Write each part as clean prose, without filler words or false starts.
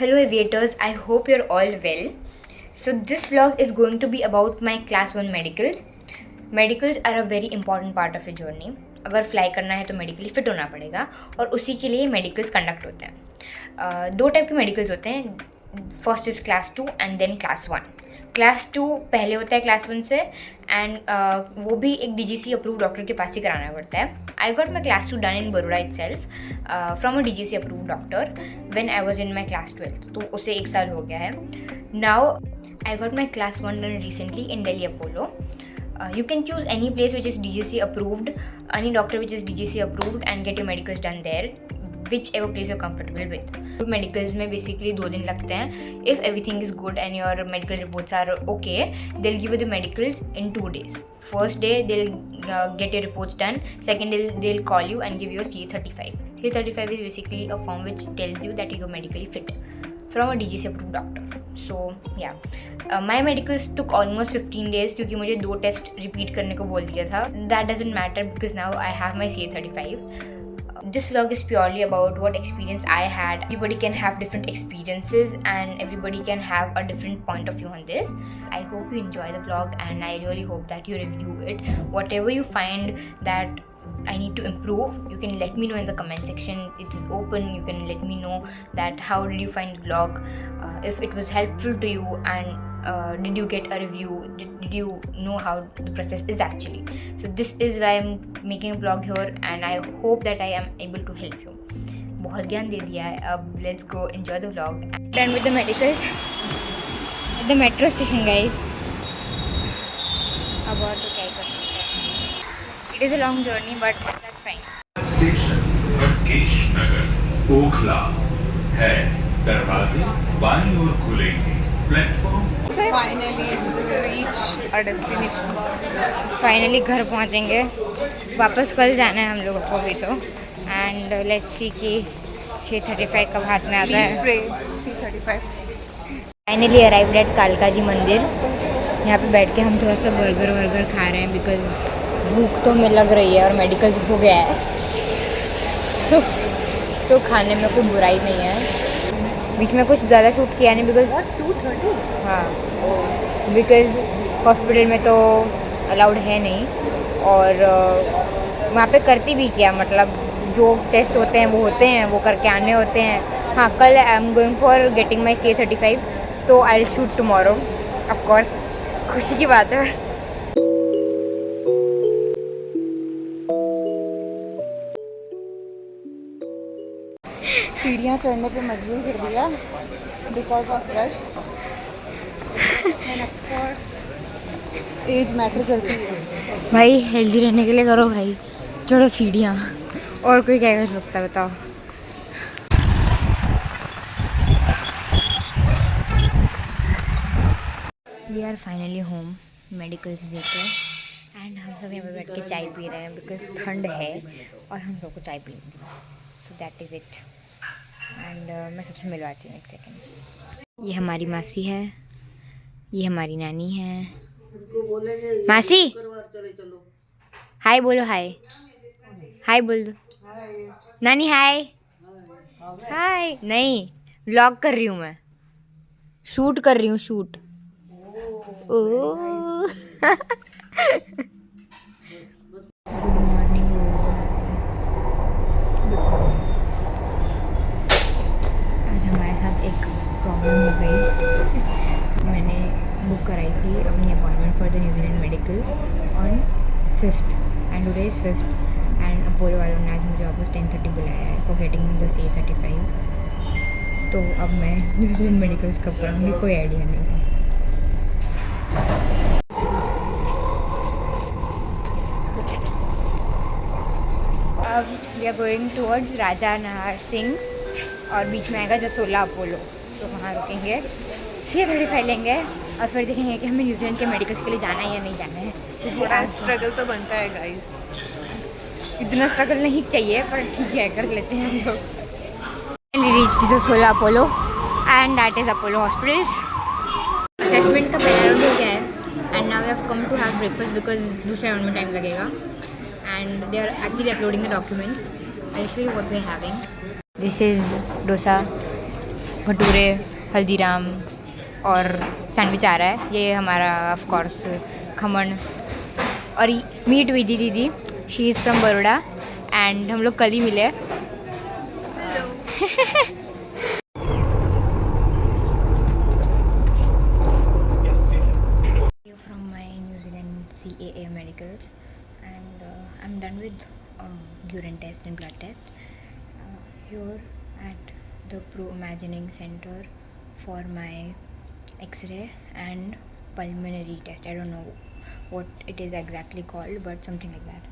Hello aviators, I hope you're all well. So this vlog is going to be about my class 1 medicals. Medicals are a very important part of your journey. अगर fly करना है तो medically fit होना पड़ेगा और उसी के लिए मेडिकल्स कंडक्ट होते हैं. दो टाइप के मेडिकल्स होते हैं. First is class 2 and then class 1. Class 2 पहले होता है क्लास 1 से एंड वो भी एक DGC अप्रूव डॉक्टर के पास ही कराना पड़ता है. I got my class 2 done in Baroda itself from a DGC approve doctor when I was in my class 12. तो उसे 1 साल हो गया है. Now I got my class 1 done recently in Delhi Apollo. You can choose any place which is DGC approved, any doctor which is DGC approved and get your medicals done there, whichever place you're comfortable with. Medicals में basically 2 दिन लगते हैं. If everything is good and your medical reports are okay, they'll give you the medicals in 2 days. First day they'll get your reports done. Second day they'll call you and give you a CA35. CA35 is basically a form which tells you that you're medically fit from a DGC approved doctor. So yeah, my medicals took almost 15 days क्योंकि मुझे 2 test repeat करने को बोल दिया था. That doesn't matter because now I have my CA35. This vlog is purely about what experience I had. Everybody can have different experiences and everybody can have a different point of view on this. I hope you enjoy the vlog and I really hope that you review it. Whatever you find that I need to improve, you can let me know in the comment section. It is open. You can let me know that how did you find the vlog, if it was helpful to you, and did you get a review, did you know how the process is actually. So this is why I'm making a vlog here and I hope that I am able to help you. बहुत ज्ञान दे दिया है. अब let's go enjoy the vlog. Done with the medicals at the metro station guys. अब और तो क्या ही कर सकते हैं. It is a long journey but that's fine. Station Rakesh Nagar Okhla है. दरवाजे बाईं ओर खुलेंगे. Platform Finally reach our destination. Finally घर पहुंचेंगे. वापस कल जाना है हम लोगों को भी तो. एंड लेट्स सी कि C35 कब हाथ में आता Please है. pray C35. Finally arrived at कालका जी मंदिर. यहाँ पे बैठ के हम थोड़ा सा बर्गर खा रहे हैं बिकॉज भूख तो हमें लग रही है और मेडिकल हो गया है तो खाने में कोई बुराई नहीं है. बीच में कुछ ज़्यादा शूट किया नहीं बिकॉज 2:30. हाँ बिकॉज हॉस्पिटल में तो अलाउड है नहीं और वहाँ पे करती भी क्या मतलब जो टेस्ट होते हैं वो होते हैं, वो करके आने होते हैं. हाँ कल आई am going for getting my CA35 तो I will shoot tomorrow. Of course खुशी की बात है. सीढ़ियाँ चढ़ने पे मजबूर कर दिया because of rush and of course age matter करती है. भाई हेल्दी रहने के लिए करो भाई, चढ़ो सीढ़ियाँ. और कोई क्या कर सकता है बताओ. We are finally home medicals देकर एंड हम सब यहाँ पे बैठ के चाय पी रहे हैं बिकॉज ठंड है और हम सबको चाय पीनी है. So that is it. And मैं सबसे मिलवाती हूँ एक सेकेंड. ये हमारी मासी है, ये हमारी नानी है. मासी हाय बोलो. हाय हाय बोल दो. नानी हाय. हाय नहीं व्लॉग कर रही हूँ मैं, शूट कर रही हूँ शूट. ओ प्रॉब्लम हो गई. मैंने बुक कराई थी अपनी appointment for the New Zealand medicals on 5th and today is 5th and Apollo वालों ने आज मुझे वापस 10:30 बुलाया है फॉर गेटिंग द CA35. तो अब मैं न्यूजीलैंड मेडिकल्स कब कराऊंगी कोई आइडिया नहीं है. अब वी आर गोइंग टूवर्ड्स राजा नाहर सिंह और बीच में आएगा जसोला अपोलो. तो वहाँ रुकेंगे, CA35 लेंगे और फिर देखेंगे कि हमें न्यूजीलैंड के मेडिकल्स के लिए जाना है या नहीं जाना है. थोड़ा स्ट्रगल तो बनता है गाइस. इतना स्ट्रगल नहीं चाहिए पर ठीक है कर लेते हैं हम लोग. Reach Jasola Apollo and that is Apollo hospitals. Assessment का पहला राउंड हो गया है and now we have come to have breakfast because दूसरे राउंड में टाइम लगेगा. And they are actually uploading the documents. I show you what we are having. This is dosa bhature, Haldiram और सैंडविच आ रहा है। ये हमारा ऑफ कोर्स खमन। और मीट विजी दीदी, she is from Baroda and हम लोग कल ही मिले। From my New Zealand CAA medicals, and I'm done with urine test and blood test here at the Pro Imagining Center for my X-ray and pulmonary test. I don't know what it is exactly called, but something like that.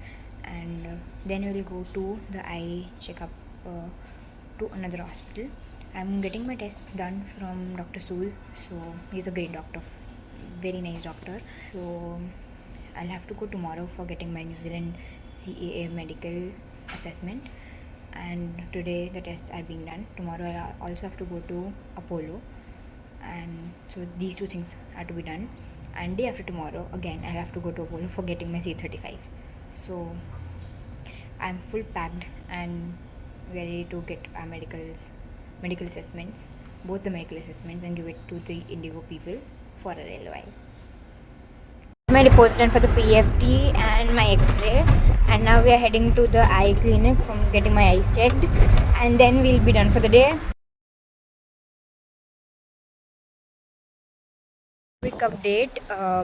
And then we'll go to the eye checkup to another hospital. I'm getting my test done from Dr. Sool, so he's a great doctor, very nice doctor. So I'll have to go tomorrow for getting my New Zealand CAA medical assessment, and today the tests are being done. Tomorrow I also have to go to Apollo, and so these two things are to be done. And day after tomorrow again I'll have to go to Apollo for getting my C35. So I'm full packed and ready to get our medical assessments, both the medical assessments, and give it to the Indigo people for a LOI. My report's done for the PFT and my X-ray, and now we are heading to the eye clinic from getting my eyes checked, and then we'll be done for the day. Quick update,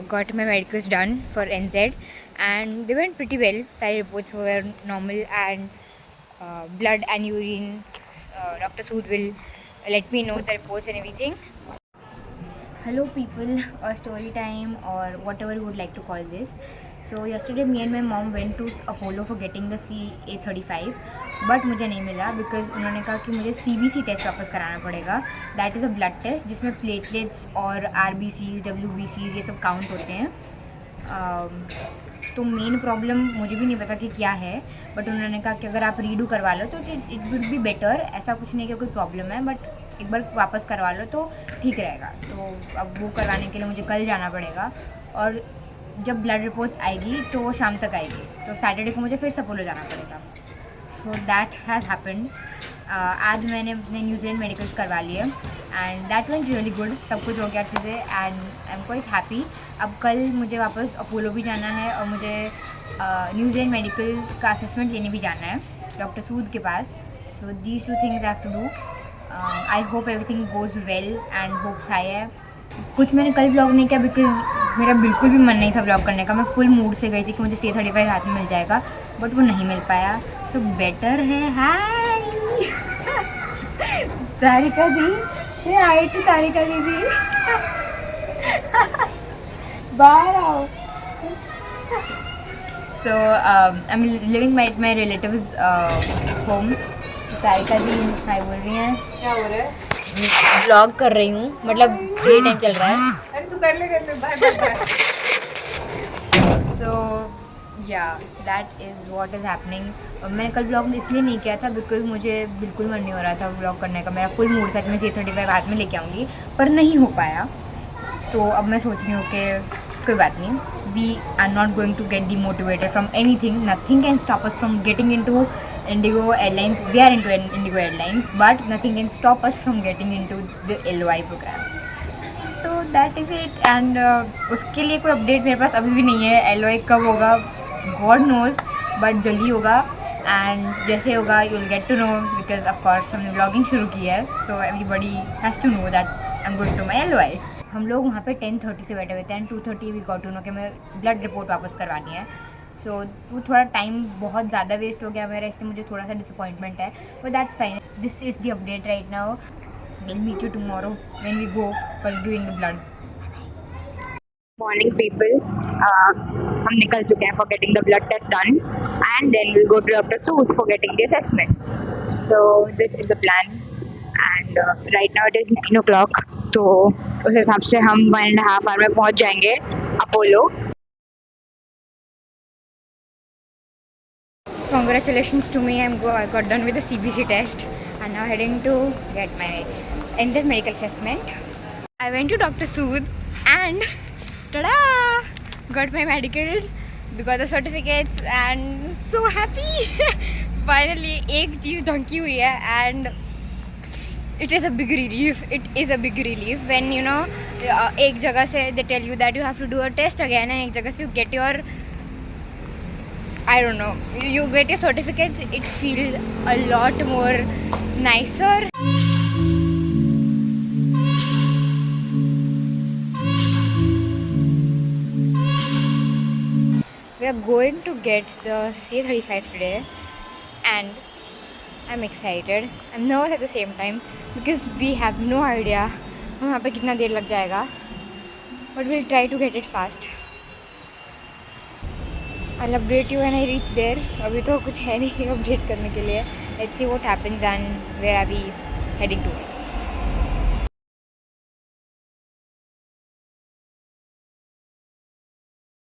got my medicals done for NZ and they went pretty well. Thyroid reports were normal, and blood and urine, Dr. Sood will let me know the reports and everything. Hello people, a story time or whatever you would like to call this. So yesterday me and my mom went to Apollo for getting the CA35, but मुझे नहीं मिला because उन्होंने कहा कि मुझे CBC test वापस कराना पड़ेगा. That is a blood test जिसमें प्लेटलेट्स और RBCs, WBCs ये सब काउंट होते हैं. तो मेन प्रॉब्लम मुझे भी नहीं पता कि क्या है, बट उन्होंने कहा कि अगर आप रीडू करवा लो तो इट वुड बी बेटर. ऐसा कुछ नहीं कि कोई प्रॉब्लम है, बट एक बार वापस करवा लो तो ठीक रहेगा. तो अब वो करवाने के लिए मुझे कल जाना पड़ेगा, और जब ब्लड रिपोर्ट्स आएगी तो वो शाम तक आएगी, तो सैटरडे को मुझे फिर से अपोलो जाना पड़ेगा. So that has happened. आज मैंने अपने न्यूजीलैंड मेडिकल्स करवा लिए and that went really good. सब कुछ हो गया अच्छे से and I am quite happy. अब कल मुझे वापस अपोलो भी जाना है और मुझे न्यूजीलैंड मेडिकल का असेसमेंट लेने भी जाना है डॉक्टर सूद के पास. So these two things I have to do. I hope everything goes well and hopes high है. कुछ मैंने कल व्लॉग नहीं किया बिकॉज मेरा बिल्कुल भी मन नहीं था व्लॉग करने का. मैं फुल मूड से गई थी कि मुझे C35 हाथ में मिल जाएगा, बट वो नहीं मिल पाया. सो बेटर है. हाय तारिका दी, ये आई थी तारिका दीदी. बाहर आओ. So I am living my relatives home. Tarika दी हाय बोल रही हैं. क्या हो रहा है? व्लॉग कर रही हूँ, मतलब फ्री टाइम चल रहा है. अरे तू कर ले bye bye. So yeah that is what is happening. मैंने कल व्लॉग इसलिए नहीं किया था बिकॉज मुझे बिल्कुल मन नहीं हो रहा था व्लॉग करने का. मेरा फुल मूड था कि मैं C35 हाथ में लेके आऊँगी, पर नहीं हो पाया. तो अब मैं सोच रही हूँ कि कोई बात नहीं. We are not going to get demotivated from anything. Nothing can stop us from getting into Indigo Airlines. We are into Indigo Airlines, but nothing can stop us from getting into the LOI program. So that is it. And उसके लिए कोई update मेरे पास अभी भी नहीं है. LOI कब होगा God knows, but जल्दी होगा. एंड जैसे होगा you will get to know because of course हमने ब्लॉगिंग शुरू की है. So everybody has to know that I am going to my LOI. हम लोग वहाँ पे 10:30 से बैठे हुए थे and 2:30 we got to know कि मैं ब्लड रिपोर्ट वापस करवानी है. सो वो थोड़ा टाइम बहुत ज़्यादा वेस्ट हो गया मेरा, इसलिए मुझे थोड़ा सा डिसअपॉइंटमेंट है, but that's fine. This is the update right now. Will meet you tomorrow when we go for giving the blood. Morning people, हम निकल चुके हैं for getting the blood test done and then will go to doctor Sood for getting the assessment. So this is the plan and right now it is 9 o'clock. तो उस हिसाब से हम 1.5 hour में पहुँच जाएंगे Apollo. Congratulations to me, I got done with the CBC test and now heading to get my NZ medical assessment. I went to Dr. Sood and tada! Got my medicals, got the certificates and so happy. Finally एक चीज़ ढंकी हुई है and It is a big relief. It is a big relief when you know एक जगह से they tell you that you have to do a test again and एक जगह से you get your I don't know you get your certificates. It feels a lot more nicer. We are going to get the CA35 today and I'm excited. I'm nervous at the same time because we have no idea हम वहाँ पे कितना देर लग जाएगा. But we'll try to get it fast. I'll update you when I reach there. अभी तो कुछ है नहीं update करने के लिए. Let's see what happens and where are we heading towards.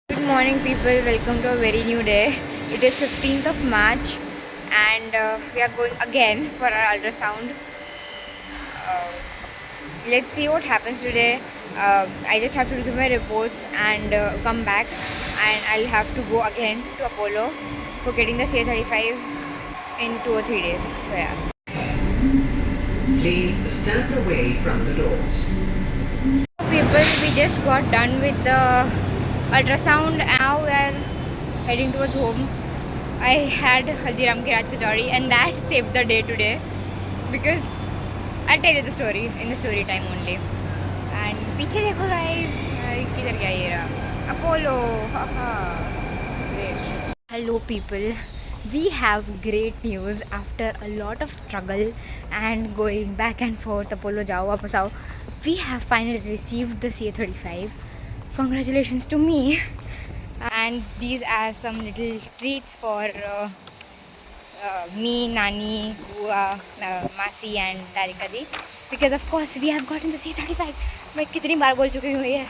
Good morning people, welcome to a very new day. It is 15th of March and we are going again for our ultrasound. Let's see what happens today. I just have to give my reports and come back, and I'll have to go again to Apollo for getting the CA35 in 2 or 3 days. So yeah. Please stand away from the doors. People, we just got done with the ultrasound and now we are heading towards home. I had Haldiram ki Raj Kachori and that saved the day today because I'll tell you the story in the story time only. And पीछे देखो guys, किधर गया ये रहा Apollo. Great. Hello people, we have great news after a lot of struggle and going back and forth. Apollo जाओ वापस आओ. We have finally received the CA35. Congratulations to me. And these are some little treats for me, Nani, Bua, Masi and Tarika Di. Because of course we have gotten the CA35. मैं कितनी बार बोल चुकी हूँ ये.